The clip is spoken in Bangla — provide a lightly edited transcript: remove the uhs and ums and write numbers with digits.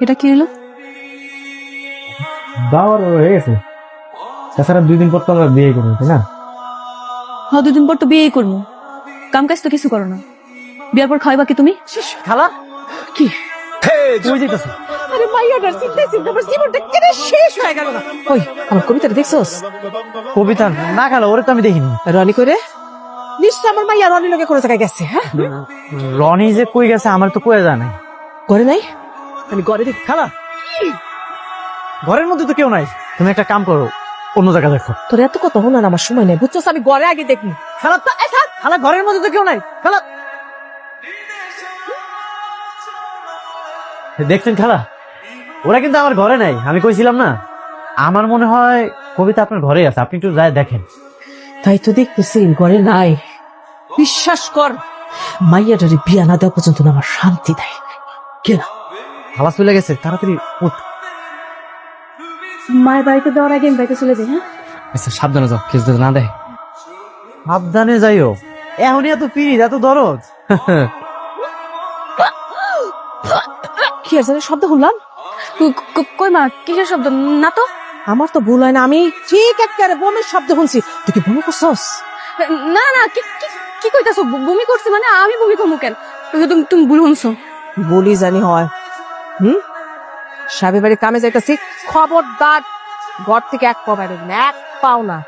এটা কি হলো? দাওয়ার হয়ে গেছে, তাছাড়া 2 দিন পর তো আমরা বিয়ে করবো, তাই না? হ্যাঁ, 2 দিন পর তো বিয়েই করবো। কাম কাজ তো কিছু করো না, বিয়ার পর খাওয়াইবা কি তুমি? খালা কি কই যাইতাছো? আরে মাইয়াটার চিন্তা চিন্তা আমার জীবনটা কেটে শেষ হয়ে গেল না। ওই আমার কবিতাটা দেখছস? কবিতা না খালা, ওরে তো আমি দেখিনি। রনি করে নিশ্চয় আমার মাইয়া রনির লগে কোনো জায়গায় গেছে। হ্যাঁ, রনি যে কই গেছে আমার তো কয়ে যায় নাই। ঘরে নাই? আমি ঘরে দেখ। খালা ঘরের মধ্যে তো কেউ নাই, তুমি একটা কাম করো, অন্য জায়গা দেখো। তোর এত কথা শোনার আমার সময় নেই, বুঝছস? আমি ঘরে আগে দেখি। খালা খালা ঘরের মধ্যে তো কেউ নাই। খালা দেখছেন খালা, ওরা কিন্তু আমার ঘরে নাই, আমি কইছিলাম না। আমার মনে হয় কবিতা আপনার ঘরে আছে, আপনি একটু যায় দেখেন। তাই তো দেখতেছি ঘরে নাই। বিশ্বাস কর, মাইয়াটারে বিয়া না দেওয়া পর্যন্ত না আমার শান্তি দেয়। কেন? খালা চলে গেছে, তাড়াতাড়ি উঠ। মায়ের বাড়িতে দেওয়ার আগে আমি বাড়িতে চলে যাই। হ্যাঁ, আচ্ছা সাবধানে যাও, কিছু না দেয়। সাবধানে যাইও, এখনই এত পিরিত, এত দরদ। কি আর জানি শব্দ শুনলাম? কই মা, কিসের শব্দ? না তো। আমার তো ভুল হয় না, আমি ঠিক একেবারে বমির শব্দ শুনছি। তুই কি বমি করছস? না না, কি কইতাছো? বমি করছি মানে আমি বমি করবো কেন? তুমি তুমি ভুল শুনছো। বলি জানি হয়। সাহেবের বাড়ি কামে যাইতাছি, খবরদার ঘর থেকে এক পা বাইরে, এক পাও না।